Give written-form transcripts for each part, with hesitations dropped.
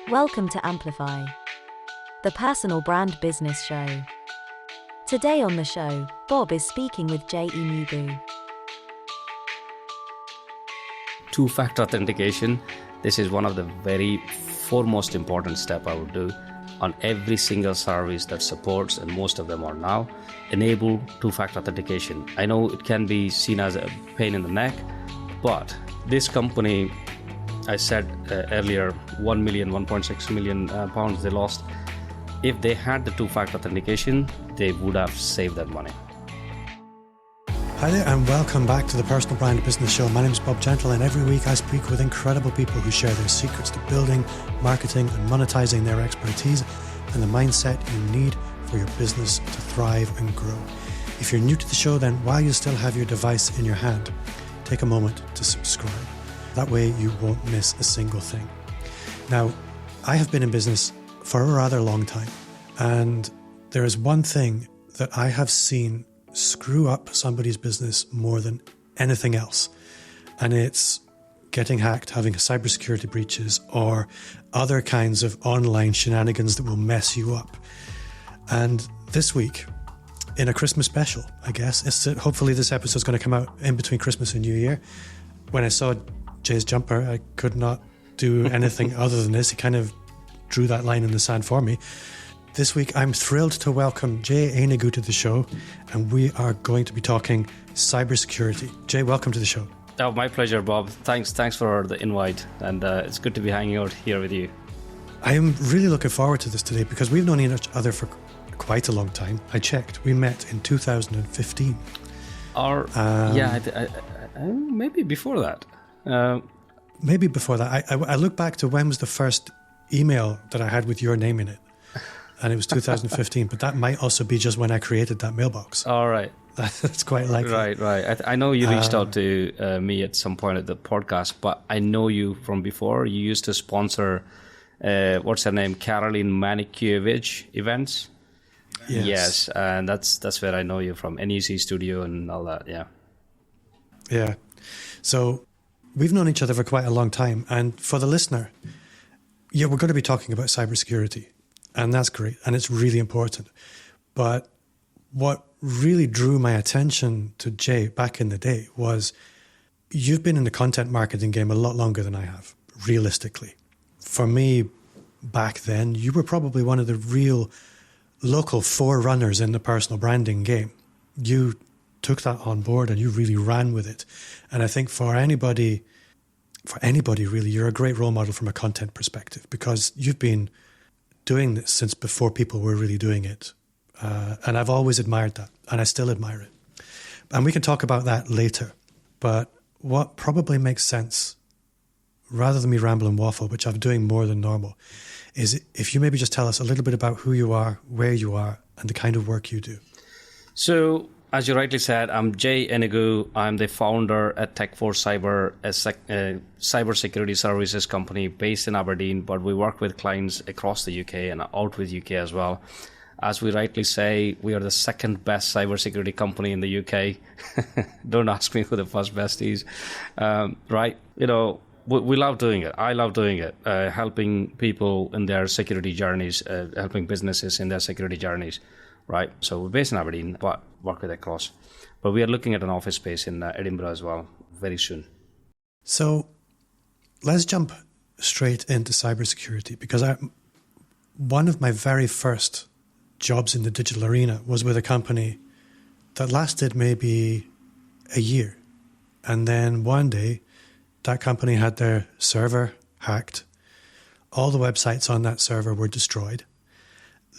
Welcome to Amplify, the personal brand business show. Today on the show, Bob is speaking with Jai Aenugu. Two-factor authentication. This is one of the very foremost important step I would do on every single service that supports, and most of them are now, enable two-factor authentication. I know it can be seen as a pain in the neck, but this company, I said earlier, 1.6 million pounds they lost. If they had the two-factor authentication, they would have saved that money. Hi there and welcome back to the Personal Brand Business Show. My name is Bob Gentle, and every week I speak with incredible people who share their secrets to building, marketing and monetizing their expertise and the mindset you need for your business to thrive and grow. If you're new to the show, then while you still have your device in your hand, take a moment to subscribe. That way you won't miss a single thing. Now, I have been in business for a rather long time, and there is one thing that I have seen screw up somebody's business more than anything else, and it's getting hacked, having cybersecurity breaches, or other kinds of online shenanigans that will mess you up. And this week, in a Christmas special, I guess, hopefully this episode is going to come out in between Christmas and New Year. When I saw Jay's jumper, I could not do anything other than this. He kind of drew that line in the sand for me. This week, I'm thrilled to welcome Jai Aenugu to the show, and we are going to be talking cybersecurity. Jay, welcome to the show. Oh, my pleasure, Bob. Thanks for the invite, and it's good to be hanging out here with you. I am really looking forward to this today because we've known each other for quite a long time. I checked. We met in 2015. Maybe before that. Maybe before that. I look back to when was the first email that I had with your name in it, and it was 2015, but that might also be just when I created that mailbox. All right. That's quite likely. Right. I know you reached out to me at some point at the podcast, but I know you from before. You used to sponsor, what's her name, Caroline Manikiewicz events. Yes, and that's where I know you from, NEC Studio and all that, Yeah. So we've known each other for quite a long time, and for the listener, we're going to be talking about cybersecurity, and that's great, and it's really important. But what really drew my attention to Jay back in the day was you've been in the content marketing game a lot longer than I have, realistically. For me, back then, you were probably one of the real local forerunners in the personal branding game. You took that on board and you really ran with it. And I think for anybody really, you're a great role model from a content perspective because you've been doing this since before people were really doing it. And I've always admired that, and I still admire it. And we can talk about that later. But what probably makes sense, rather than me ramble and waffle, which I'm doing more than normal, is if you maybe just tell us a little bit about who you are, where you are, and the kind of work you do. So, as you rightly said, I'm Jai Aenugu. I'm the founder at Techforce Cyber, a cybersecurity services company based in Aberdeen, but we work with clients across the UK and out with UK as well. As we rightly say, we are the second best cybersecurity company in the UK. Don't ask me who the first best is. Right? We love doing it. I love doing it. Helping people in their security journeys, helping businesses in their security journeys. Right? So we're based in Aberdeen, but work with across. But we are looking at an office space in Edinburgh as well very soon. So let's jump straight into cybersecurity, because one of my very first jobs in the digital arena was with a company that lasted maybe a year. And then one day, that company had their server hacked. All the websites on that server were destroyed.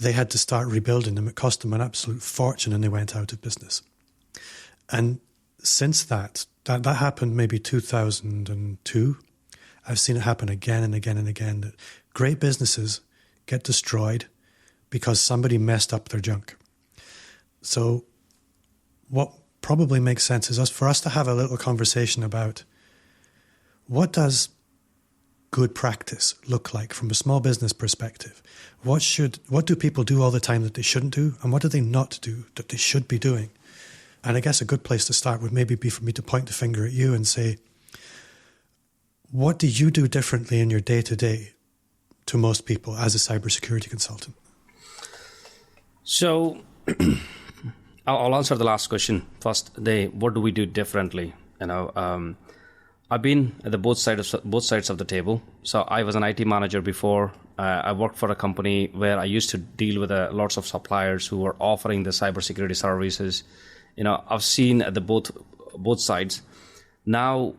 They had to start rebuilding them. It cost them an absolute fortune, and they went out of business. And since that happened maybe 2002, I've seen it happen again and again and again, that great businesses get destroyed because somebody messed up their junk. So what probably makes sense is for us to have a little conversation about what does good practice look like from a small business perspective? What do people do all the time that they shouldn't do? And what do they not do that they should be doing? And I guess a good place to start would maybe be for me to point the finger at you and say, what do you do differently in your day-to-day to most people as a cybersecurity consultant? So I'll answer the last question first. What do we do differently? I've been at both sides of the table. So I was an IT manager before. I worked for a company where I used to deal with lots of suppliers who were offering the cybersecurity services. I've seen at both sides. Now,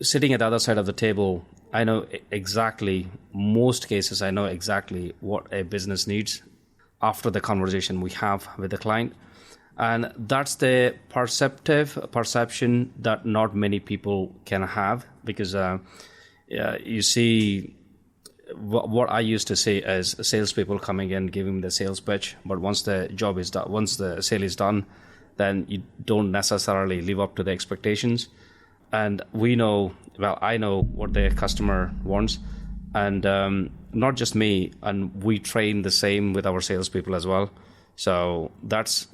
sitting at the other side of the table, I know exactly, most cases, I know exactly what a business needs after the conversation we have with the client. And that's the perception that not many people can have, because you see what I used to say as salespeople coming in, giving the sales pitch. But once the job is done, once the sale is done, then you don't necessarily live up to the expectations. And I know what the customer wants. And not just me, and we train the same with our salespeople as well. So that's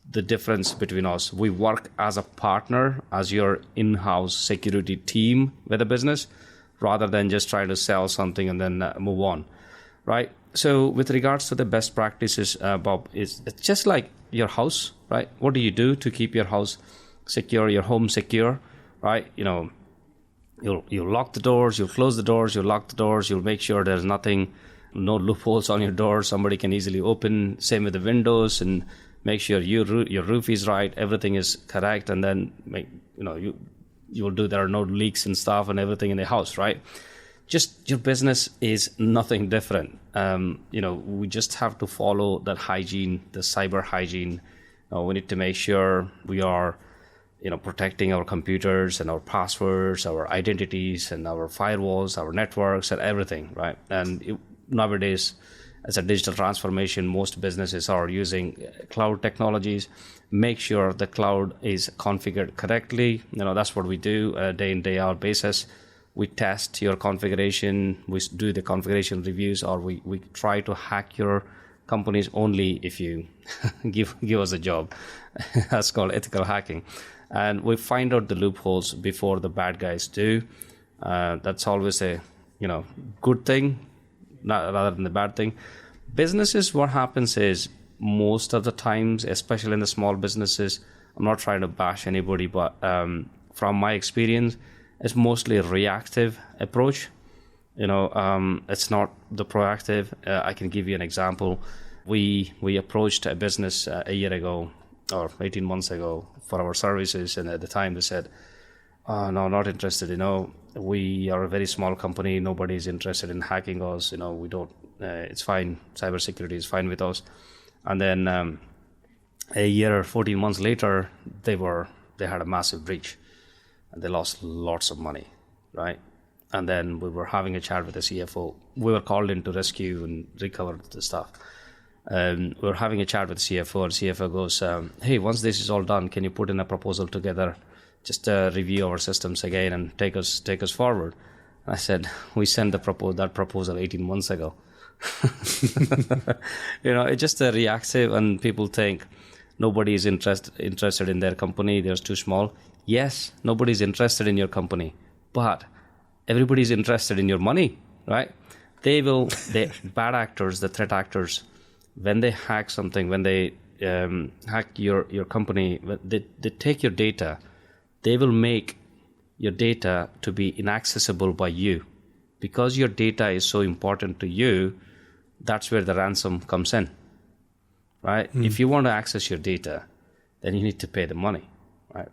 the difference between us. We work as a partner, as your in-house security team with a business, rather than just trying to sell something and then move on, right? So with regards to the best practices, Bob, it's just like your house, right? What do you do to keep your house secure, your home secure, right? You'll lock the doors, you'll close the doors, you'll lock the doors, you'll make sure there's nothing, no loopholes on your door somebody can easily open. Same with the windows, and make sure your roof is right, everything is correct, and then you'll do, there are no leaks and stuff and everything in the house, right? Just your business is nothing different. We just have to follow that hygiene, the cyber hygiene. We need to make sure we are protecting our computers and our passwords, our identities and our firewalls, our networks and everything, right? And nowadays, as a digital transformation, most businesses are using cloud technologies. Make sure the cloud is configured correctly. That's what we do day in, day out basis. We test your configuration. We do the configuration reviews, or we try to hack your companies only if you give us a job. That's called ethical hacking. And we find out the loopholes before the bad guys do. That's always a good thing, rather than the bad thing. Businesses, what happens is, most of the times, especially in the small businesses, I'm not trying to bash anybody, but from my experience, it's mostly a reactive approach. It's not the proactive. I can give you an example. We approached a business a year ago or 18 months ago for our services, and at the time they said, "Oh, no, not interested. We are a very small company. Nobody is interested in hacking us. We don't. It's fine. Cybersecurity is fine with us." And then a year or 14 months later, they had a massive breach, and they lost lots of money, right? And then we were having a chat with the CFO. We were called in to rescue and recover the stuff. We were having a chat with the CFO, and CFO goes, "Hey, once this is all done, can you put in a proposal together? Just review our systems again and take us forward." And I said, "We sent that proposal 18 months ago." It's just a reactive, and people think nobody is interested in their company. They're too small. Yes, nobody's interested in your company, but everybody's interested in your money, right? The bad actors, the threat actors, when they hack something, when they hack your company, they take your data. They will make your data to be inaccessible by you. Because your data is so important to you, that's where the ransom comes in, right? If you want to access your data, then you need to pay the money, right?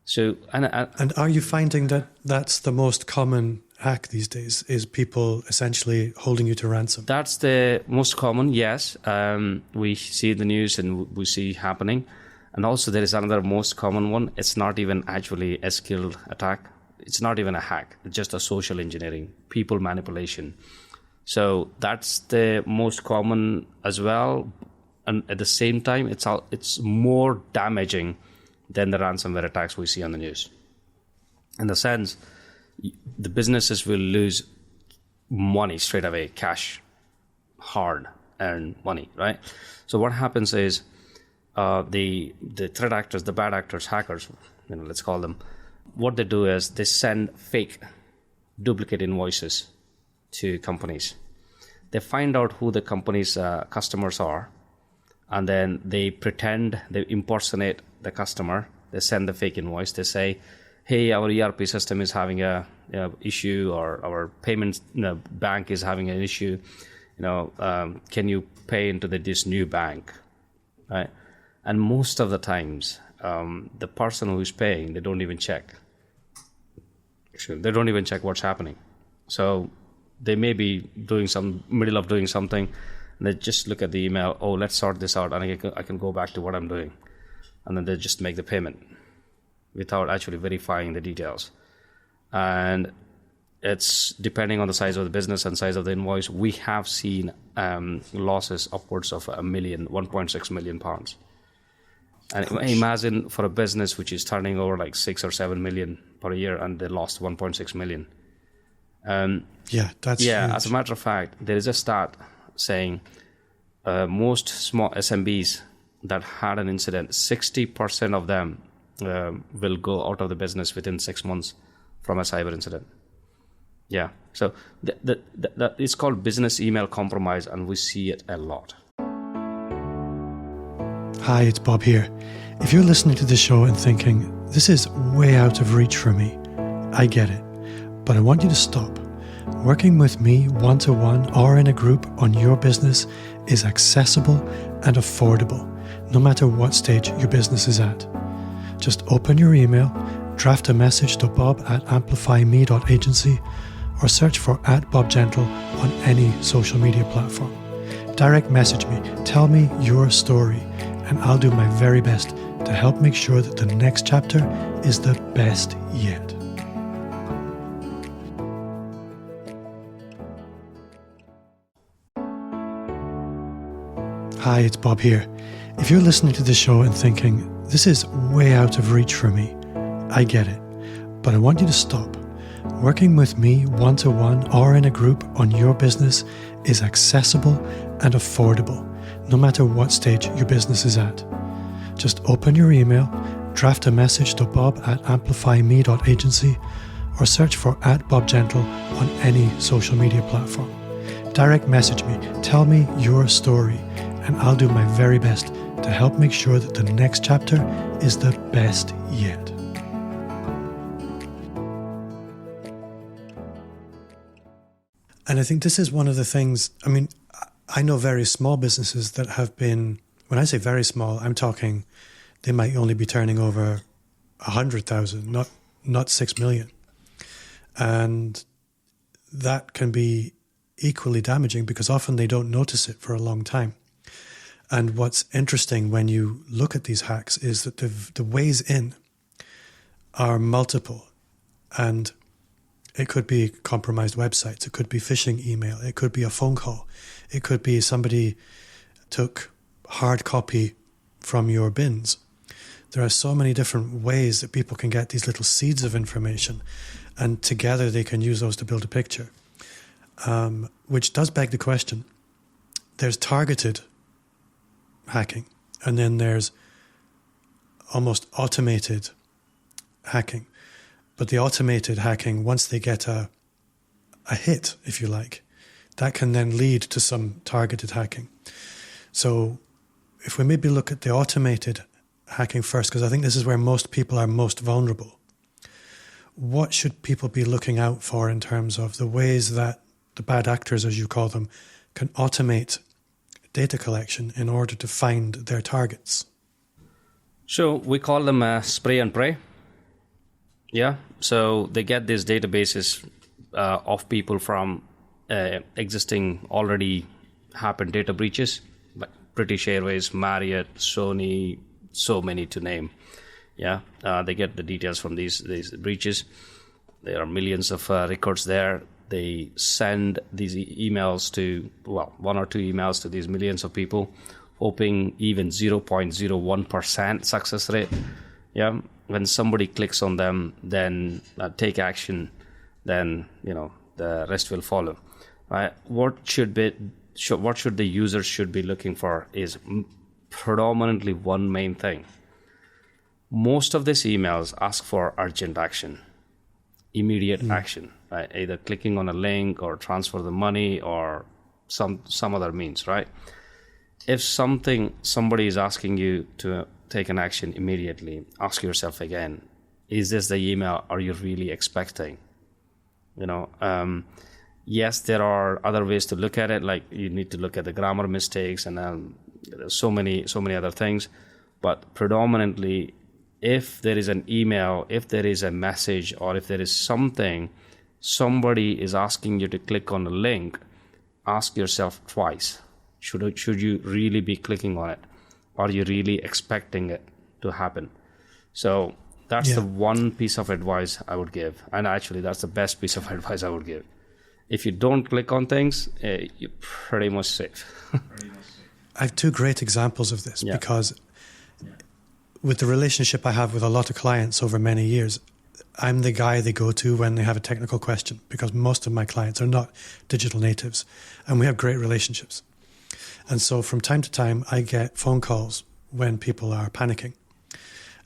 So, and are you finding that that's the most common hack these days, is people essentially holding you to ransom? That's the most common, yes. We see the news and we see happening. And also there is another most common one. It's not even actually a skilled attack. It's not even a hack. It's just a social engineering, people manipulation. So that's the most common as well. And at the same time, it's more damaging than the ransomware attacks we see on the news. In the sense, the businesses will lose money straight away, cash, hard earned money, right? So what happens is the threat actors, the bad actors, hackers, let's call them, what they do is they send fake duplicate invoices to companies. They find out who the company's customers are, and then they pretend, they impersonate the customer. They send the fake invoice. They say, hey, our ERP system is having a issue, or our payments bank is having an issue. Can you pay into this new bank? Right? And most of the times, the person who is paying, they don't even check. Actually, they don't even check what's happening. So they may be middle of doing something, and they just look at the email. Oh, let's sort this out, and I can go back to what I'm doing, and then they just make the payment without actually verifying the details. And it's depending on the size of the business and size of the invoice. We have seen losses upwards of £1.6 million. And imagine for a business which is turning over like 6 or 7 million per year, and they lost 1.6 million. That's huge. As a matter of fact, there is a stat saying most small SMBs that had an incident, 60% of them will go out of the business within 6 months from a cyber incident. Yeah, so that it's called business email compromise, and we see it a lot. Hi, it's Bob here. If you're listening to this show and thinking, this is way out of reach for me, I get it. But I want you to stop. Working with me one-to-one or in a group on your business is accessible and affordable, no matter what stage your business is at. Just open your email, draft a message to bob@amplifyme.agency, or search for @BobGentle on any social media platform. Direct message me, tell me your story, and I'll do my very best to help make sure that the next chapter is the best yet. Hi, it's Bob here. If you're listening to this show and thinking, this is way out of reach for me, I get it. But I want you to stop. Working with me one-to-one or in a group on your business is accessible and affordable, no matter what stage your business is at. Just open your email, draft a message to bob@amplifyme.agency, or search for @BobGentle on any social media platform. Direct message me, tell me your story, and I'll do my very best to help make sure that the next chapter is the best yet. And I think this is one of the things, I know very small businesses that have been, when I say very small, I'm talking they might only be turning over 100,000, not 6 million. And that can be equally damaging because often they don't notice it for a long time. And what's interesting when you look at these hacks is that the ways in are multiple. And it could be compromised websites, it could be phishing email, it could be a phone call, it could be somebody took hard copy from your bins. There are so many different ways that people can get these little seeds of information, and together they can use those to build a picture. Which does beg the question. There's targeted hacking, and then there's almost automated hacking. But the automated hacking, once they get a hit, if you like, that can then lead to some targeted hacking. So if we maybe look at the automated hacking first, because I think this is where most people are most vulnerable, what should people be looking out for in terms of the ways that the bad actors, as you call them, can automate data collection in order to find their targets? So we call them spray and pray. Yeah, so they get these databases of people from existing already happened data breaches, like British Airways, Marriott, Sony, so many to name. Yeah, they get the details from these breaches. There are millions of records there. They send these emails to, one or two emails to these millions of people, hoping even 0.01% success rate. Yeah, when somebody clicks on them, then take action, then the rest will follow. Right? What should the users should be looking for is predominantly one main thing. Most of these emails ask for urgent action. immediate action, right? Either clicking on a link or transfer the money or some other means, right? If somebody is asking you to take an action immediately, ask yourself again, is this the email are you really expecting? Yes, there are other ways to look at it, like you need to look at the grammar mistakes and so many other things. But predominantly, if there is an email, if there is a message, or if there is something, somebody is asking you to click on a link, ask yourself twice. Should you really be clicking on it? Are you really expecting it to happen? So that's the one piece of advice I would give. And actually, that's the best piece of advice I would give. If you don't click on things, you're pretty much safe. I have two great examples of this because with the relationship I have with a lot of clients over many years, I'm the guy they go to when they have a technical question because most of my clients are not digital natives and we have great relationships. And so from time to time, I get phone calls when people are panicking.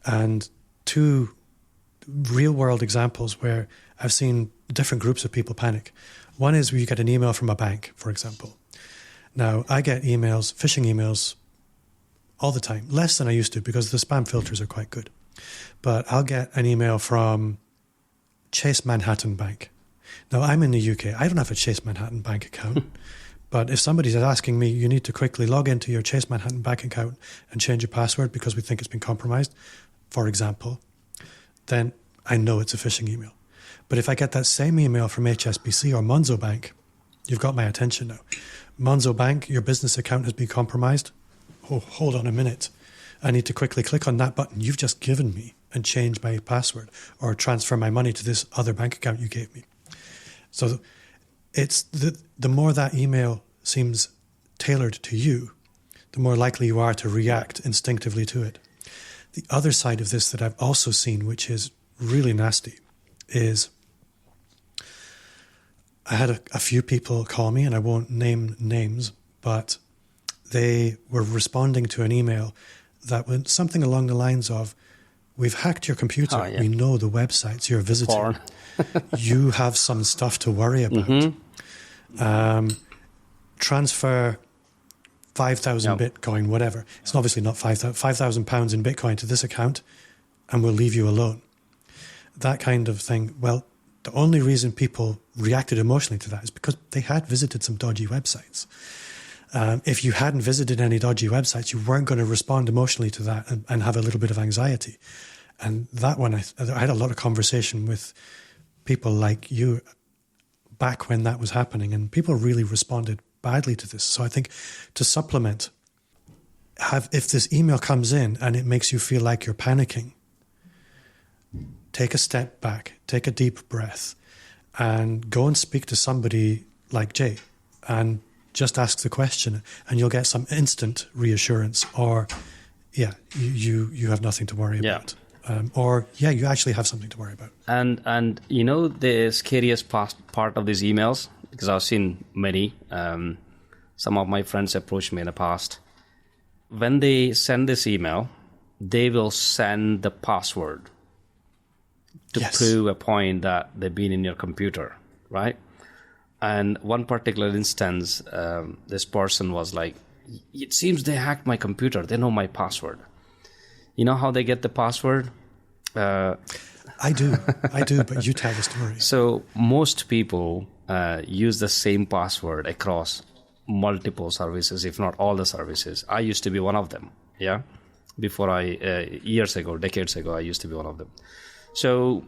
And two real world examples where I've seen different groups of people panic. One is where you get an email from a bank, for example. Now, I get emails, phishing emails, all the time, less than I used to because the spam filters are quite good. But I'll get an email from Chase Manhattan Bank. Now, I'm in the UK. I don't have a Chase Manhattan Bank account. But if somebody's asking me, you need to quickly log into your Chase Manhattan Bank account and change your password because we think it's been compromised, for example, then I know it's a phishing email. But if I get that same email from HSBC or Monzo Bank, you've got my attention now. Monzo Bank, your business account has been compromised. Oh, hold on a minute. I need to quickly click on that button you've just given me and change my password or transfer my money to this other bank account you gave me. So it's the more that email seems tailored to you, the more likely you are to react instinctively to it. The other side of this that I've also seen, which is really nasty, is I had a few people call me, and I won't name names, but they were responding to an email that went something along the lines of, we've hacked your computer. Oh, yeah. We know the websites you're visiting. You have some stuff to worry about. Transfer 5,000 Bitcoin, whatever. It's obviously not 5,000 pounds in Bitcoin to this account, and we'll leave you alone. That kind of thing. Well, the only reason people reacted emotionally to that is because they had visited some dodgy websites. If you hadn't visited any dodgy websites, you weren't going to respond emotionally to that and have a little bit of anxiety. And that one, I had a lot of conversation with people like you back when that was happening, and people really responded badly to this. So I think to supplement, if this email comes in and it makes you feel like you're panicking, take a step back, take a deep breath, and go and speak to somebody like Jay and just ask the question, and you'll get some instant reassurance, or you have nothing to worry about. You actually have something to worry about. And you know the scariest part of these emails, because I've seen many, some of my friends approached me in the past. When they send this email, they will send the password to prove a point that they've been in your computer, right? And one particular instance, this person was like, it seems they hacked my computer. They know my password. You know how they get the password? I do, but you tell the story. So most people use the same password across multiple services, if not all the services. I used to be one of them, Before decades ago, I used to be one of them. So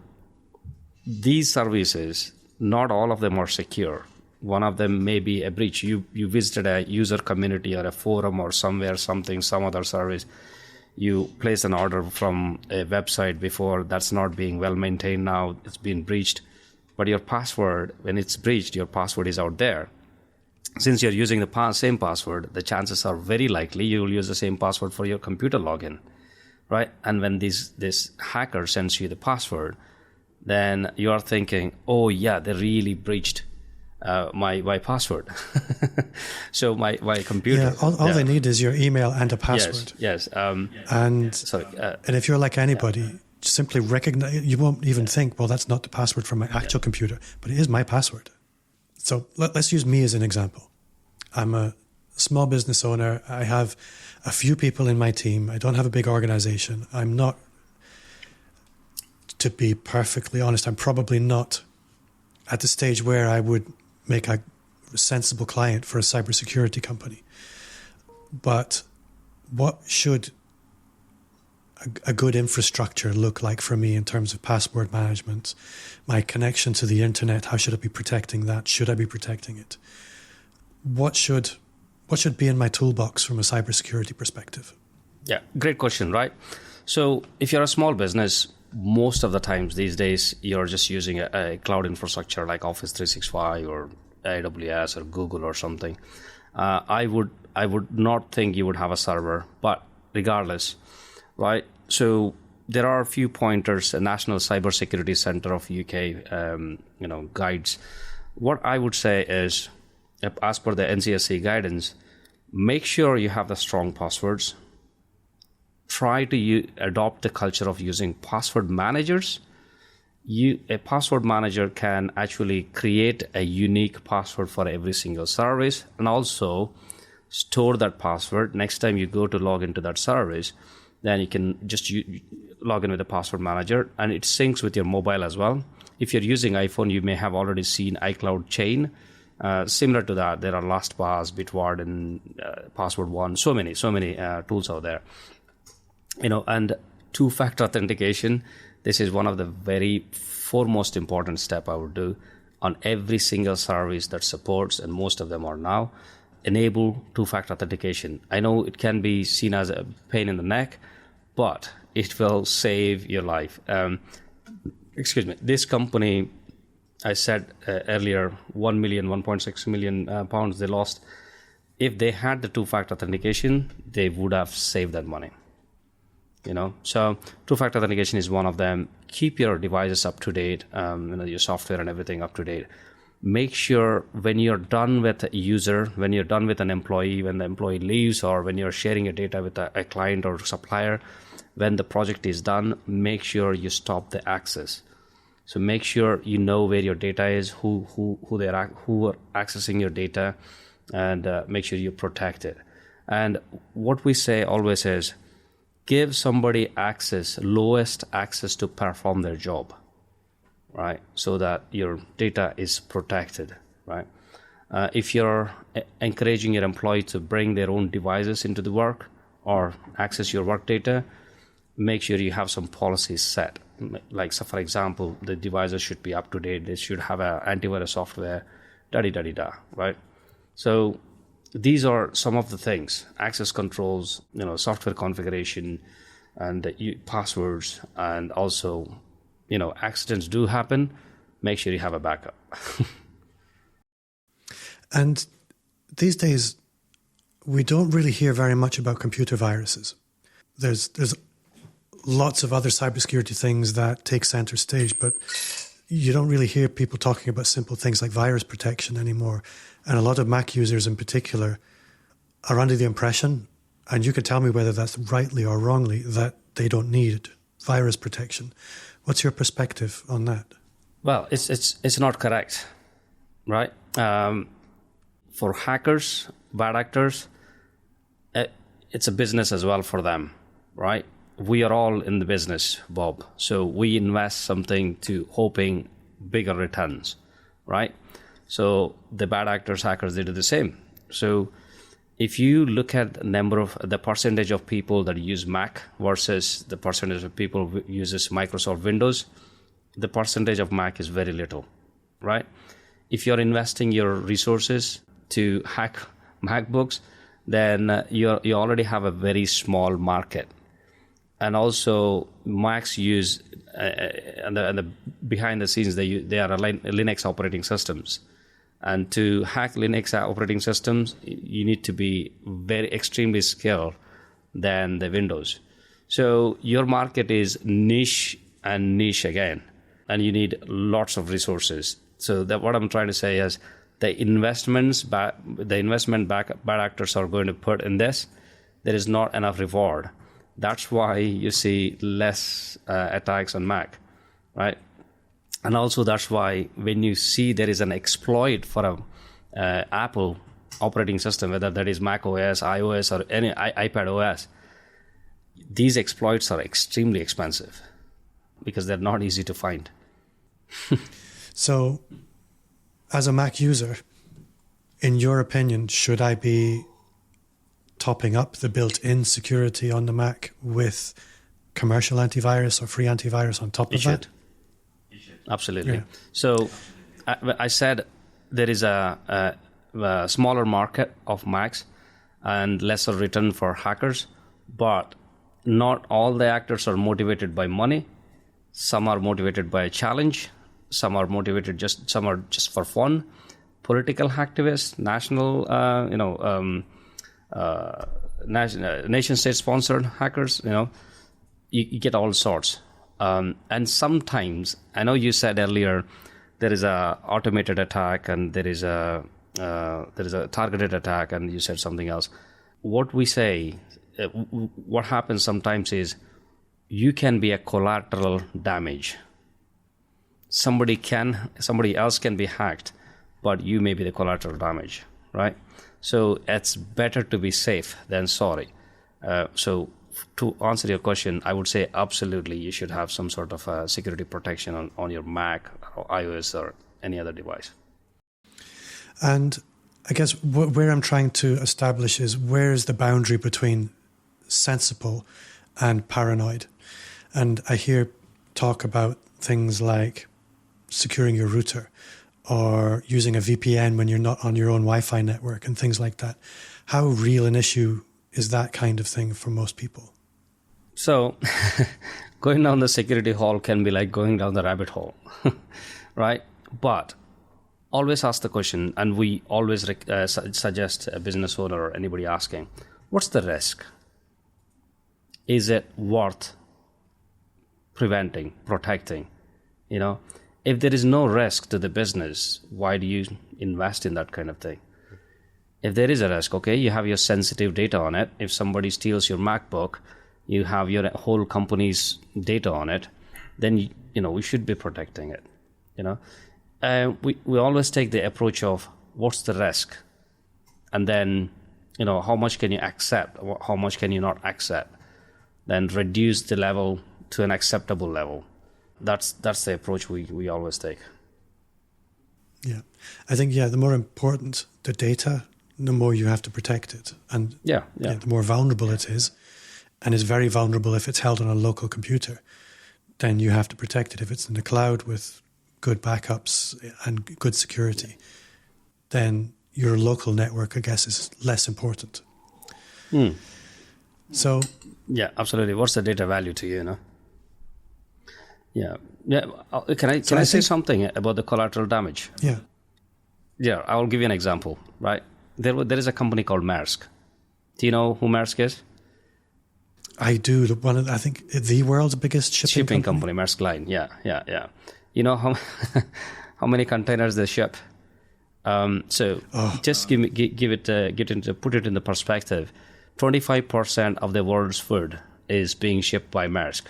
these services, not all of them are secure. One of them may be a breach. You visited a user community or a forum or some other service. You placed an order from a website before that's not being well maintained now. It's been breached. But your password, when it's breached, your password is out there. Since you're using the same password, the chances are very likely you will use the same password for your computer login, right? And when this hacker sends you the password, then you are thinking, oh yeah, they really breached my password. So my computer. Yeah, all they need is your email and a password. Yes. And if you're like anybody, simply recognize, you won't even think, well, that's not the password for my actual computer, but it is my password. So let's use me as an example. I'm a small business owner. I have a few people in my team. I don't have a big organization. I'm not, to be perfectly honest, I'm probably not at the stage where I would make a sensible client for a cybersecurity company. But what should a good infrastructure look like for me in terms of password management, my connection to the internet? How should I be protecting that? Should I be protecting it? What should be in my toolbox from a cybersecurity perspective? Yeah, great question, right? So if you're a small business, most of the times these days, you're just using a cloud infrastructure like Office 365 or AWS or Google or something. I would not think you would have a server, but regardless, right? So there are a few pointers. A National Cybersecurity Center of UK, guides. What I would say is, as per the NCSC guidance, make sure you have the strong passwords. Try to adopt the culture of using password managers. A password manager can actually create a unique password for every single service and also store that password. Next time you go to log into that service, then you can just log in with the password manager, and it syncs with your mobile as well. If you're using iPhone, you may have already seen iCloud Chain. Similar to that, there are LastPass, Bitwarden, Password One, so many tools out there. And two-factor authentication, this is one of the very foremost important step I would do on every single service that supports, and most of them are now, enable two-factor authentication. I know it can be seen as a pain in the neck, but it will save your life. This company, I said earlier, 1.6 million pounds they lost. If they had the two-factor authentication, they would have saved that money. So two-factor authentication is one of them. Keep your devices up to date, your software and everything up to date. Make sure when you're done with a user, when you're done with an employee, when the employee leaves, or when you're sharing your data with a client or supplier, when the project is done, make sure you stop the access. So make sure you know where your data is, who are accessing your data, and make sure you protect it. And what we say always is, give somebody lowest access to perform their job, right? So that your data is protected, right? If you're encouraging your employee to bring their own devices into the work or access your work data, make sure you have some policies set. Like, so for example, the devices should be up to date. They should have an antivirus software, da-di-da-di-da, right? So these are some of the things: access controls, software configuration, and passwords, and also, accidents do happen. Make sure you have a backup. And these days, we don't really hear very much about computer viruses. There's lots of other cybersecurity things that take center stage, but you don't really hear people talking about simple things like virus protection anymore. And a lot of Mac users in particular are under the impression, and you can tell me whether that's rightly or wrongly, that they don't need virus protection. What's your perspective on that? Well, it's not correct, right? For hackers, bad actors, it's a business as well for them, right? We are all in the business, Bob. So we invest something to hoping bigger returns, right? So the bad actors, hackers, they do the same. So if you look at the percentage of people that use Mac versus the percentage of people who uses Microsoft Windows, the percentage of Mac is very little, right? If you're investing your resources to hack MacBooks, then you already have a very small market. And also, Macs use and the behind the scenes they are Linux operating systems, and to hack Linux operating systems, you need to be very extremely skilled than the Windows. So your market is niche and niche again, and you need lots of resources. So that what I'm trying to say is the investment bad actors are going to put in this, there is not enough reward. That's why you see less attacks on Mac, right? And also that's why when you see there is an exploit for a Apple operating system, whether that is Mac OS, iOS, or any iPad OS, these exploits are extremely expensive because they're not easy to find. So, as a Mac user, in your opinion, should I be topping up the built-in security on the Mac with commercial antivirus or free antivirus on top of that? You should. Absolutely. Yeah. So I said there is a smaller market of Macs and lesser return for hackers, but not all the actors are motivated by money. Some are motivated by a challenge. Some are just for fun. Political activists, national, nation-state sponsored hackers. You get all sorts. And sometimes, I know you said earlier, there is a automated attack and there is a targeted attack, and you said something else. What we say, what happens sometimes is you can be a collateral damage. Somebody else can be hacked, but you may be the collateral damage, right? So it's better to be safe than sorry. So to answer your question, I would say absolutely you should have some sort of security protection on your Mac or iOS or any other device. And I guess where I'm trying to establish is where is the boundary between sensible and paranoid? And I hear talk about things like securing your router or using a VPN when you're not on your own Wi-Fi network and things like that. How real an issue is that kind of thing for most people? So going down the security hole can be like going down the rabbit hole, right? But always ask the question, and we always suggest a business owner or anybody asking, what's the risk? Is it worth preventing, protecting? If there is no risk to the business, why do you invest in that kind of thing? If there is a risk, okay, you have your sensitive data on it. If somebody steals your MacBook, you have your whole company's data on it, then we should be protecting it. We always take the approach of what's the risk, and then how much can you accept, how much can you not accept, then reduce the level to an acceptable level. That's the approach we always take. Yeah, I think the more important the data, the more you have to protect it, and the more vulnerable it is, and is very vulnerable if it's held on a local computer. Then you have to protect it. If it's in the cloud with good backups and good security, then your local network, I guess, is less important. So, yeah, absolutely. What's the data value to you? Yeah. Can I say something about the collateral damage? Yeah. I will give you an example. Right, there is a company called Maersk. Do you know who Maersk is? I do. I think the world's biggest shipping company, Maersk Line. Yeah. You know how many containers they ship? Just put it in the perspective. 25% of the world's food is being shipped by Maersk.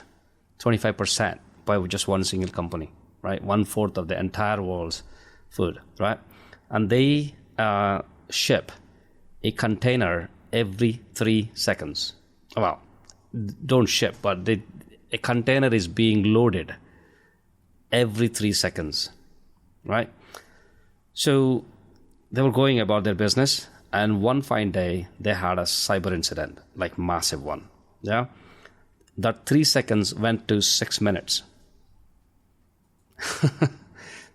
25% by just one single company, right? 1/4 of the entire world's food, right? And they ship a container every 3 seconds. Well, don't ship, but a container is being loaded every 3 seconds, right? So they were going about their business, and one fine day they had a cyber incident, like massive one. Yeah, that 3 seconds went to 6 minutes.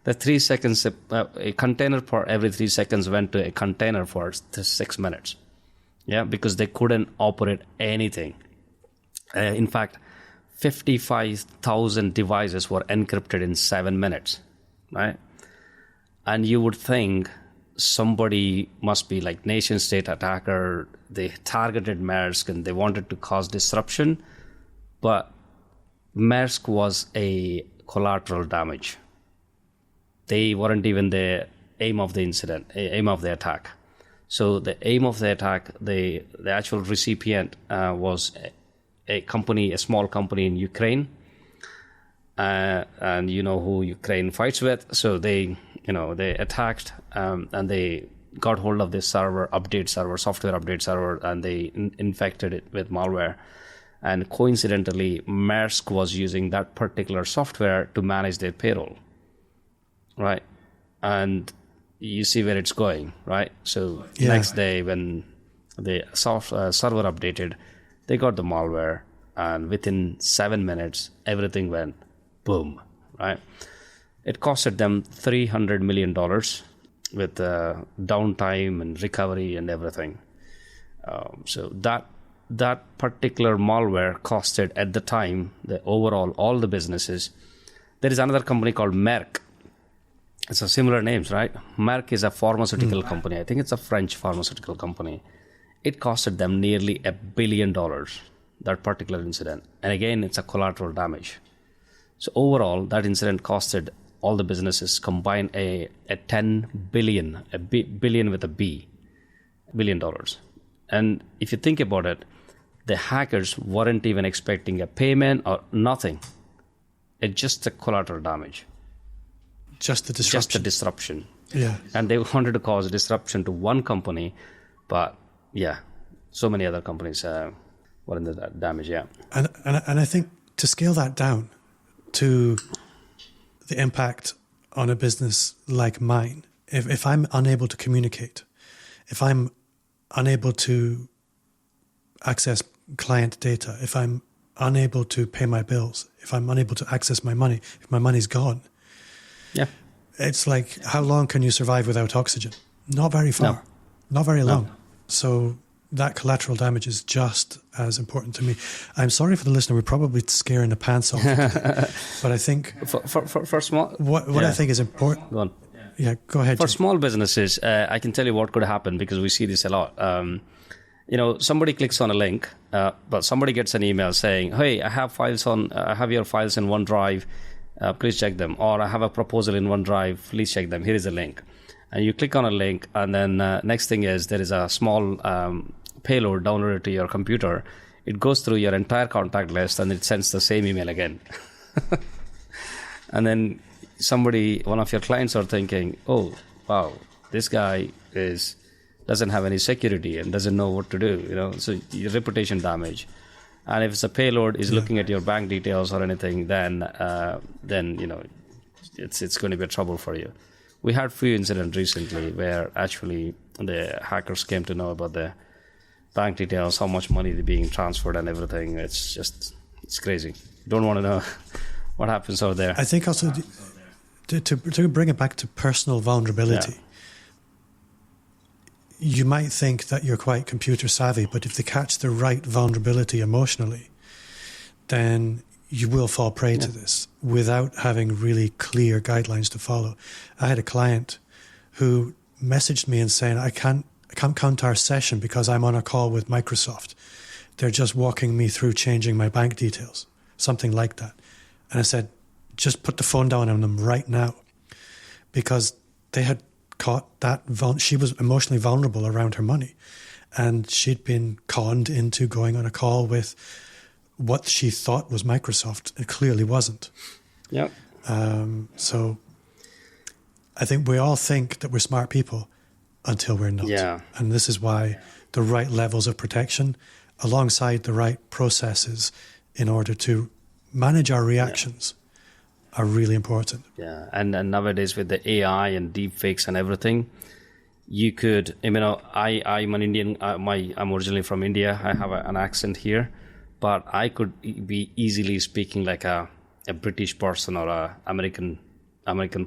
The 3 seconds, a container for every 3 seconds went to a container for 6 minutes. Yeah, because they couldn't operate anything. In fact, 55,000 devices were encrypted in 7 minutes, right? And you would think somebody must be like nation state attacker. They targeted Maersk and they wanted to cause disruption, but Maersk was a collateral damage. They weren't even the aim of the incident, aim of the attack. So the aim of the attack, the actual recipient was a small company in Ukraine, and you know who Ukraine fights with. So they attacked and they got hold of this software update server, and they infected it with malware. And coincidentally, Maersk was using that particular software to manage their payroll, right? And you see where it's going, right? So next day when the server updated, they got the malware, and within 7 minutes, everything went boom, right? It costed them $300 million with downtime and recovery and everything. So that particular malware costed at the time all the businesses. There is another company called Merck. It's a similar names, right? Merck is a pharmaceutical company. I think it's a French pharmaceutical company. It costed them nearly $1 billion, that particular incident. And again, it's a collateral damage. So overall, that incident costed all the businesses combined a $10 billion, billion with a B, $1 billion. And if you think about it, the hackers weren't even expecting a payment or nothing. It's just a collateral damage. Just the disruption. Just the disruption. Yeah. And they wanted to cause disruption to one company, but yeah, so many other companies were in the damage, yeah. And I think to scale that down to the impact on a business like mine, if I'm unable to communicate, if I'm unable to access client data, if I'm unable to pay my bills, if I'm unable to access my money, if my money's gone, yeah, it's like, how long can you survive without oxygen? Not very far, not very long. So that collateral damage is just as important to me. I'm sorry for the listener, we're probably scaring the pants off today, but I think for small, what I think is important. Go on. Yeah, go ahead. For small businesses, I can tell you what could happen, because we see this a lot. Somebody clicks on a link, but somebody gets an email saying, "Hey, I have your files in OneDrive. Please check them." Or, "I have a proposal in OneDrive. Please check them. Here is a link." And you click on a link, and then next thing is there is a small payload downloaded to your computer. It goes through your entire contact list, and it sends the same email again. And then one of your clients are thinking, "Oh, wow, this guy doesn't have any security and doesn't know what to do." So your reputation damage. And if it's a payload is looking at your bank details or anything, then it's going to be trouble for you. We had few incidents recently where actually the hackers came to know about the bank details, how much money is being transferred and everything. It's crazy. Don't want to know what happens out there. I think also to bring it back to personal vulnerability, you might think that you're quite computer savvy, but if they catch the right vulnerability emotionally, then you will fall prey to this without having really clear guidelines to follow. I had a client who messaged me and saying, I can't come to our session because I'm on a call with Microsoft. They're just walking me through changing my bank details, something like that. And I said, just put the phone down on them right now, because they had caught that she was emotionally vulnerable around her money, and she'd been conned into going on a call with what she thought was Microsoft. It clearly wasn't. Yeah. So I think we all think that we're smart people until we're not. Yeah. And this is why the right levels of protection alongside the right processes in order to manage our reactions are really important. Yeah, and nowadays with the AI and deepfakes and everything, you could, I'm an Indian, I'm originally from India, I have an accent here, but I could be easily speaking like a British person or a American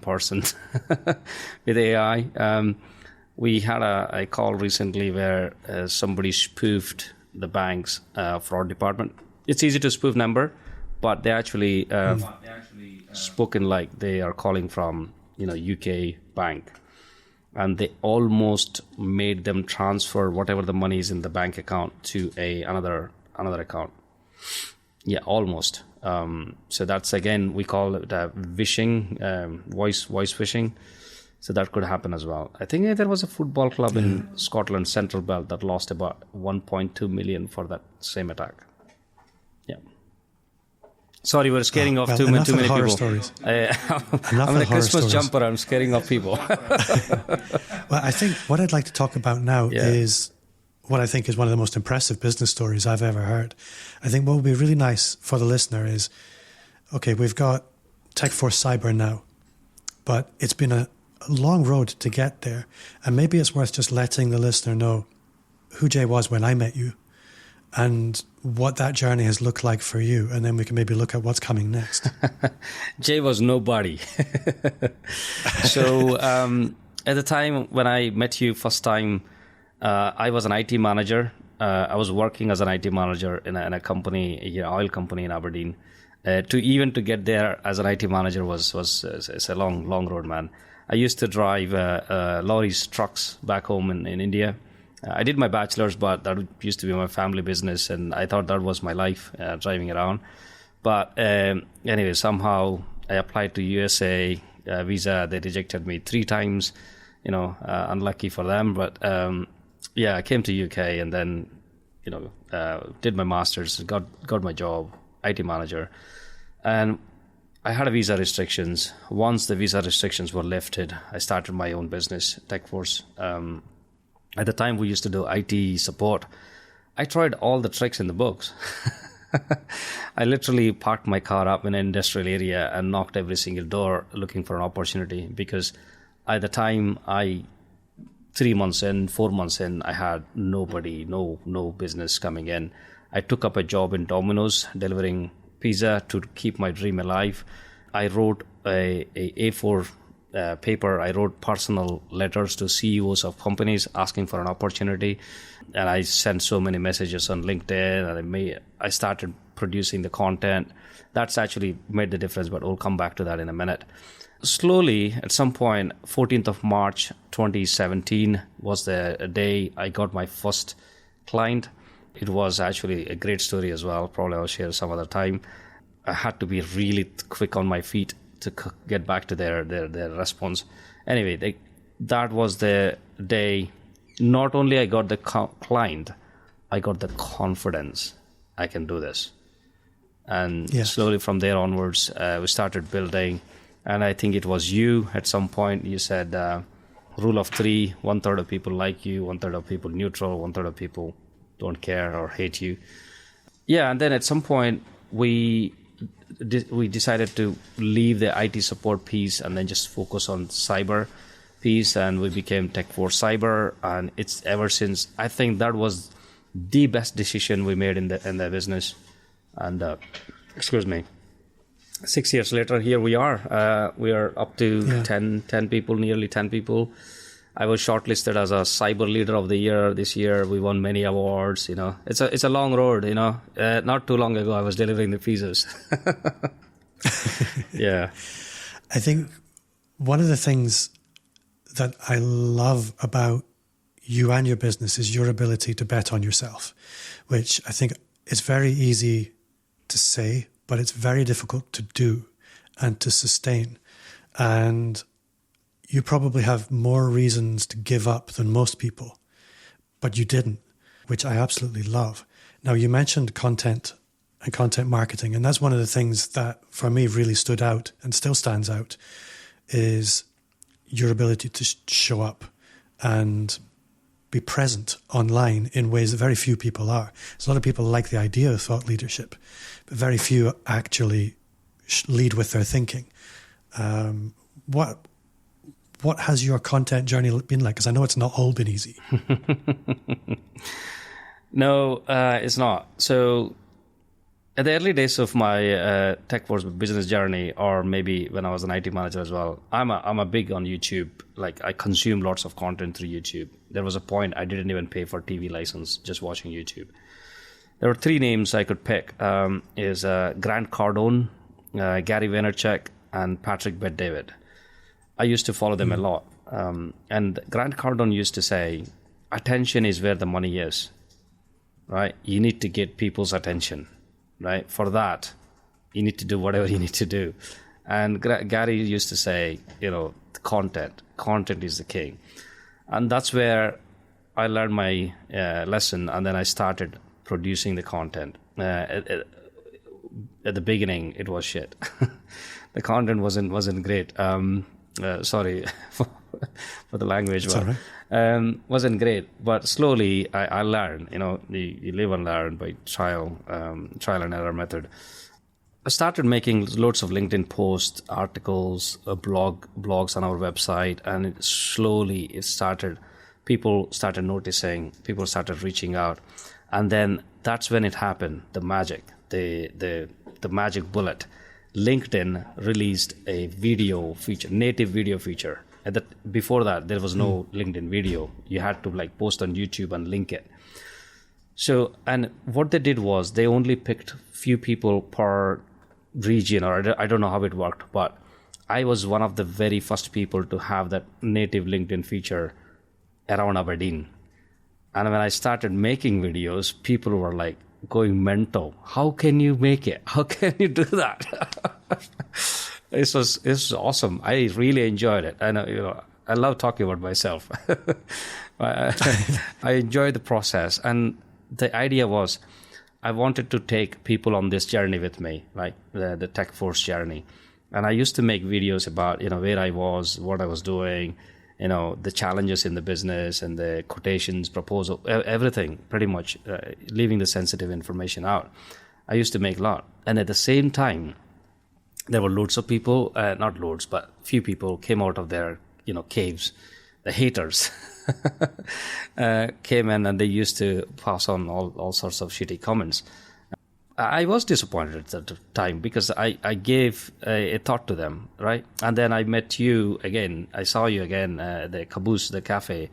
person with AI. We had a call recently where somebody spoofed the bank's fraud department. It's easy to spoof number, but they actually spoken like they are calling from UK bank, and they almost made them transfer whatever the money is in the bank account to another account. Yeah, almost. So that's, again, we call it phishing, voice phishing. So that could happen as well. I think there was a football club in Scotland, Central Belt, that lost about 1.2 million for that same attack. Sorry, we're scaring off too many horror people. Stories. I'm in a Christmas jumper. I'm scaring off people. Well, I think what I'd like to talk about now is what I think is one of the most impressive business stories I've ever heard. I think what would be really nice for the listener is, okay, we've got Techforce Cyber now, but it's been a long road to get there. And maybe it's worth just letting the listener know who Jay was when I met you and what that journey has looked like for you. And then we can maybe look at what's coming next. Jay was nobody. So at the time when I met you first time, I was an IT manager. I was working as an IT manager in a company, oil company in Aberdeen. To get there as an IT manager was a long road, man. I used to drive lorries, trucks back home in India. I did my bachelor's, but that used to be my family business, and I thought that was my life, driving around. But anyway, somehow I applied to USA visa. They rejected me 3 times, unlucky for them. But I came to UK and then, did my master's, got my job, IT manager. And I had a visa restrictions. Once the visa restrictions were lifted, I started my own business, Techforce. At the time, we used to do IT support. I tried all the tricks in the books. I literally parked my car up in an industrial area and knocked every single door looking for an opportunity, because at the time, 3 months in, 4 months in, I had nobody, no business coming in. I took up a job in Domino's, delivering pizza to keep my dream alive. I wrote a A4 paper. I wrote personal letters to CEOs of companies asking for an opportunity, and I sent so many messages on LinkedIn, and I started producing the content. That's actually made the difference, but we'll come back to that in a minute. Slowly, at some point, 14th of March 2017 was the day I got my first client. It was actually a great story as well. Probably I'll share some other time. I had to be really quick on my feet to get back to their response. Anyway, that was the day. Not only I got the client, I got the confidence I can do this. And slowly from there onwards, we started building. And I think it was you at some point, you said, rule of 3, 1/3 of people like you, 1/3 of people neutral, 1/3 of people don't care or hate you. Yeah, and then at some point, we decided to leave the IT support piece and then just focus on cyber piece, and we became Techforce Cyber, and it's ever since. I think that was the best decision we made in the business. And 6 years later, here we are. We are up to 10 people, nearly 10 people. I was shortlisted as a Cyber Leader of the Year this year. We won many awards. It's a long road. Not too long ago, I was delivering the pizzas. Yeah. I think one of the things that I love about you and your business is your ability to bet on yourself, which I think is very easy to say, but it's very difficult to do and to sustain. And you probably have more reasons to give up than most people, but you didn't, which I absolutely love. Now, you mentioned content and content marketing, and that's one of the things that for me really stood out and still stands out, is your ability to show up and be present online in ways that very few people are. So a lot of people like the idea of thought leadership, but very few actually lead with their thinking. What has your content journey been like? Because I know it's not all been easy. No, it's not. So at the early days of my Techforce business journey, or maybe when I was an IT manager as well, I'm a big on YouTube. Like, I consume lots of content through YouTube. There was a point I didn't even pay for TV license, just watching YouTube. There were 3 names I could pick. Is Grant Cardone, Gary Vaynerchuk, and Patrick Bet-David. I used to follow them a lot. And Grant Cardone used to say, attention is where the money is, right? You need to get people's attention, right? For that, you need to do whatever you need to do. And Gary used to say, content is the king. And that's where I learned my lesson, and then I started producing the content. at the beginning, it was shit. The content wasn't great. Sorry for the language, but wasn't great. But slowly I learned. You live and learn by trial and error method. I started making loads of LinkedIn posts, articles, blogs on our website, and people started noticing, people started reaching out, and then that's when it happened. The magic, the magic bullet. LinkedIn released a video feature, native video feature. Before that, there was no LinkedIn video. You had to post on YouTube and link it. So, and what they did was they only picked few people per region, or I don't know how it worked, but I was one of the very first people to have that native LinkedIn feature around Aberdeen. And when I started making videos, people were going mental. How can you make it? How can you do that? It was awesome. I really enjoyed it. And I love talking about myself. I enjoyed the process, and the idea was I wanted to take people on this journey with me, like the Techforce journey. And I used to make videos about where I was, what I was doing, the challenges in the business, and the quotations, proposal, everything, pretty much, leaving the sensitive information out. I used to make a lot. And at the same time, there were loads of people, not loads, but few people came out of their, caves. The haters came in, and they used to pass on all sorts of shitty comments. I was disappointed at the time because I gave a thought to them, right? And then I met you again. I saw you again, the Caboose, the cafe.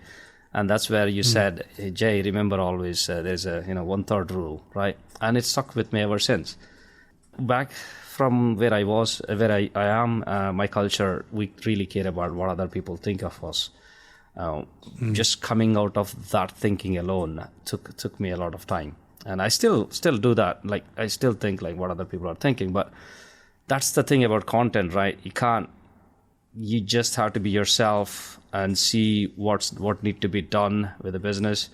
And that's where you said, hey, Jay, remember always there's a 1/3 rule, right? And it stuck with me ever since. Back from where I was, where I am, my culture, we really care about what other people think of us. Just coming out of that thinking alone took me a lot of time. And I still do that. I still think what other people are thinking. But that's the thing about content, right? You just have to be yourself and see what need to be done with the business.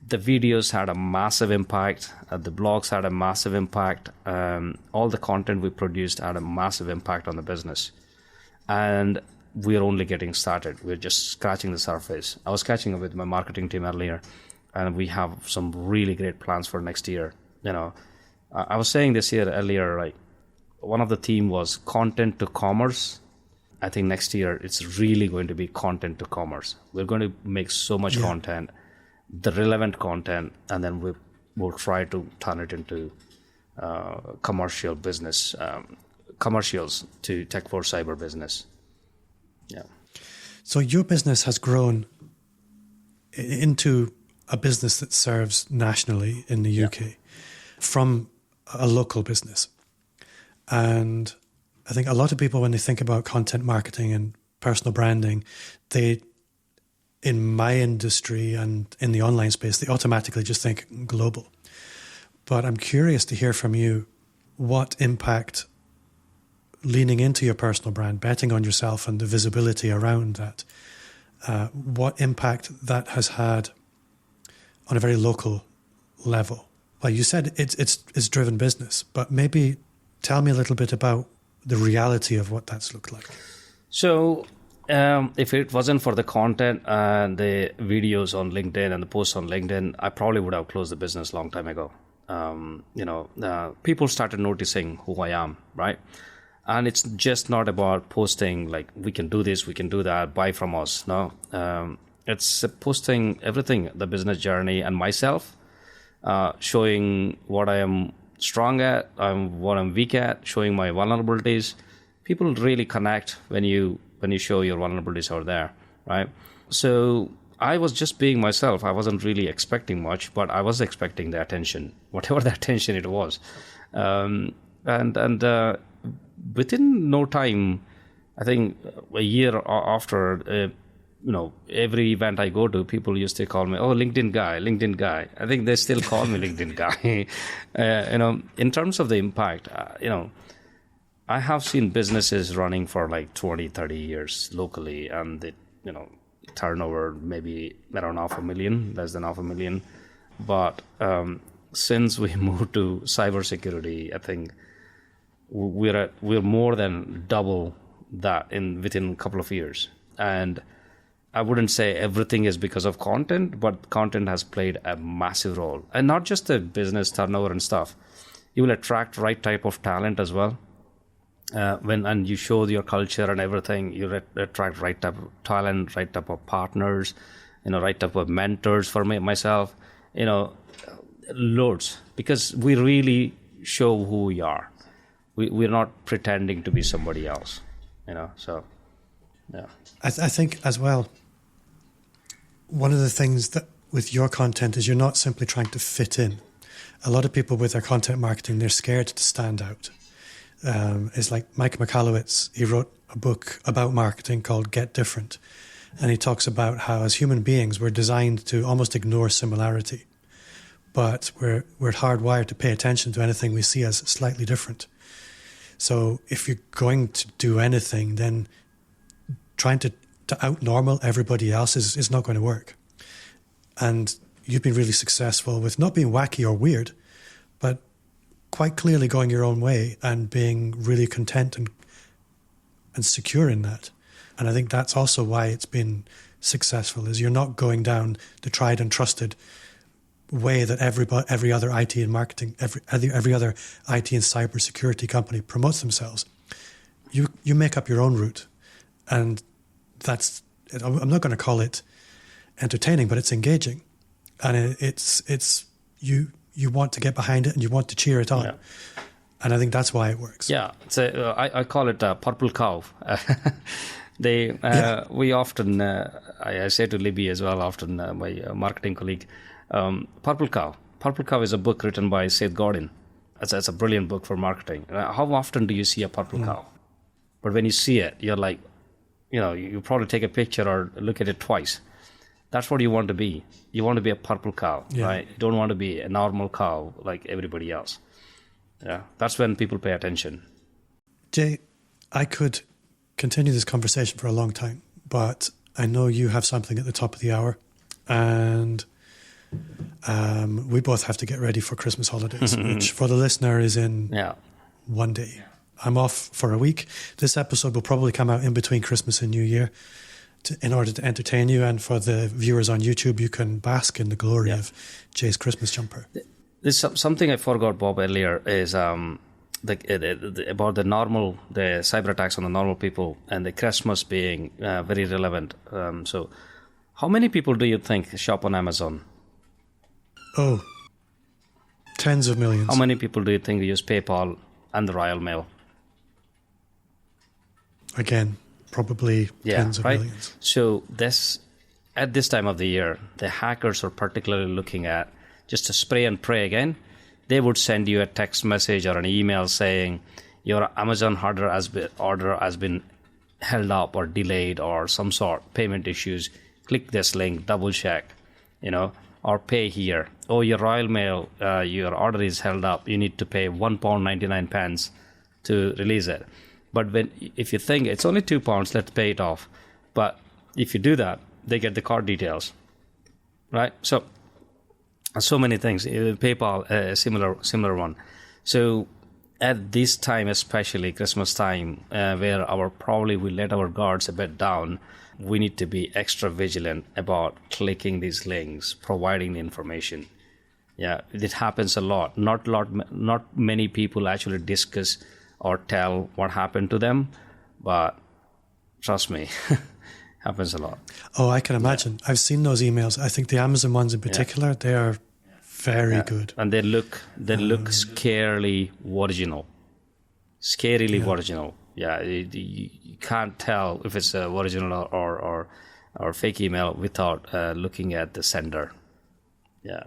The videos had a massive impact. The blogs had a massive impact. All the content we produced had a massive impact on the business. And we're only getting started. We're just scratching the surface. I was catching up with my marketing team earlier, and we have some really great plans for next year. I was saying this year earlier, one of the theme was content to commerce. I think next year it's really going to be content to commerce. We're going to make so much content, the relevant content, and then we'll try to turn it into commercial business, commercials to Techforce Cyber business. Yeah. So your business has grown into a business that serves nationally in the UK from a local business. And I think a lot of people, when they think about content marketing and personal branding, in my industry and in the online space, they automatically just think global. But I'm curious to hear from you what impact leaning into your personal brand, betting on yourself and the visibility around that, what impact that has had on a very local level. Well, you said it's driven business, but maybe tell me a little bit about the reality of what that's looked like. So if it wasn't for the content and the videos on LinkedIn and the posts on LinkedIn, I probably would have closed the business a long time ago. People started noticing who I am, right? And it's just not about posting we can do this, we can do that, buy from us. No, it's posting everything, the business journey and myself, showing what I am strong at, what I'm weak at, showing my vulnerabilities. People really connect when you show your vulnerabilities out there, right? So I was just being myself. I wasn't really expecting much, but I was expecting the attention, whatever the attention it was, and within no time, I think a year after, every event I go to, people used to call me, oh, LinkedIn guy. I think they still call me LinkedIn guy. In terms of the impact, I have seen businesses running for 20, 30 years locally, and they, turnover maybe around $500,000, less than $500,000. But since we moved to cybersecurity, I think we're more than double that within a couple of years. And I wouldn't say everything is because of content, but content has played a massive role. And not just the business turnover and stuff. You will attract right type of talent as well. And you show your culture and everything, you attract right type of talent, right type of partners, right type of mentors for myself, loads. Because we really show who we are. We're not pretending to be somebody else, so, yeah. I think as well, one of the things that with your content is you're not simply trying to fit in. A lot of people with their content marketing, they're scared to stand out. It's like Mike Michalowicz, he wrote a book about marketing called Get Different. And he talks about how as human beings, we're designed to almost ignore similarity. But we're hardwired to pay attention to anything we see as slightly different. So if you're going to do anything, then trying to out-normal everybody else is not going to work. And you've been really successful with not being wacky or weird, but quite clearly going your own way and being really content and secure in that. And I think that's also why it's been successful, is you're not going down the tried and trusted way that every other IT and marketing, every other IT and cybersecurity company promotes themselves. You make up your own route. And I'm not going to call it entertaining, but it's engaging. And it's you want to get behind it and you want to cheer it on. Yeah. And I think that's why it works. Yeah, I call it a purple cow. We often, I say to Libby as well, often my marketing colleague, Purple Cow. Purple Cow is a book written by Seth Godin. It's a brilliant book for marketing. How often do you see a purple cow? But when you see it, you're like, you probably take a picture or look at it twice. That's what you want to be. You want to be a purple cow, right? You don't want to be a normal cow like everybody else. Yeah, that's when people pay attention. Jay, I could continue this conversation for a long time, but I know you have something at the top of the hour, and we both have to get ready for Christmas holidays, which for the listener is in 1 day. Yeah. I'm off for a week. This episode will probably come out in between Christmas and New Year in order to entertain you. And for the viewers on YouTube, you can bask in the glory of Jay's Christmas jumper. There's something I forgot, Bob, earlier is about the cyber attacks on the normal people and the Christmas being very relevant. So how many people do you think shop on Amazon? Oh, tens of millions. How many people do you think use PayPal and the Royal Mail? Again, probably tens of millions. So at this time of the year, the hackers are particularly looking at just to spray and pray again. They would send you a text message or an email saying your Amazon order has been held up or delayed or some sort, payment issues. Click this link, double check, or pay here. Oh, your Royal Mail, your order is held up. You need to pay £1.99 to release it. But if you think it's only £2, let's pay it off. But if you do that, they get the card details, right? So many things. PayPal, a similar one. So at this time, especially Christmas time, where we let our guards a bit down, we need to be extra vigilant about clicking these links, providing the information. Yeah, it happens a lot. Not many people actually discuss or tell what happened to them, but trust me, happens a lot. Oh, I can imagine. I've seen those emails. I think the Amazon ones in particular, they are very good. And they look scarily original. Original. Yeah, you can't tell if it's original or fake email without looking at the sender. Yeah.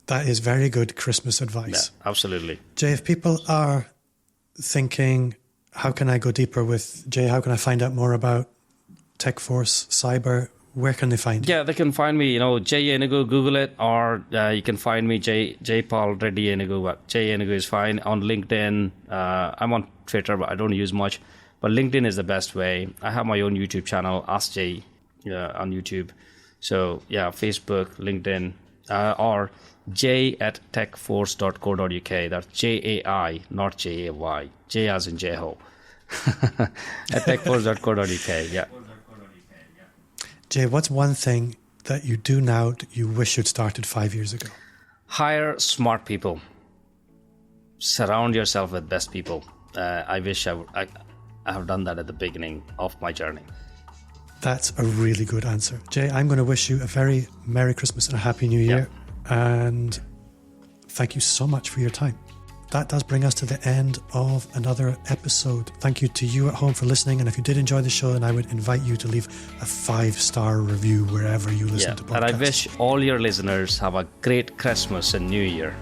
That is very good Christmas advice. Yeah, absolutely. Jay, if people are thinking, how can I go deeper with Jay? How can I find out more about Techforce Cyber? Where can they find you? Yeah, they can find me, Jai Aenugu, Google it, or you can find me, J Paul Reddy Aenugu. But Jai Aenugu is fine. On LinkedIn, I'm on Twitter, but I don't use much. But LinkedIn is the best way. I have my own YouTube channel, Ask Jay, on YouTube. So, Facebook, LinkedIn, or j@techforce.co.uk. That's JAI, not JAY. J as in Jeho. At techforce.co.uk, yeah. Jay, what's one thing that you do now that you wish you'd started 5 years ago? Hire smart people. Surround yourself with best people. I wish I have done that at the beginning of my journey. That's a really good answer. Jay, I'm going to wish you a very Merry Christmas and a Happy New Year. And thank you so much for your time. That does bring us to the end of another episode. Thank you to you at home for listening. And if you did enjoy the show, then I would invite you to leave a 5-star review wherever you listen to podcasts. And I wish all your listeners have a great Christmas and New Year.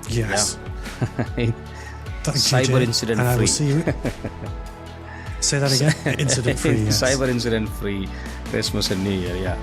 Yes. Yeah. Cyber incident and free. I will see you. Say that again. Incident free. Yes. Cyber incident free Christmas and New Year. Yeah.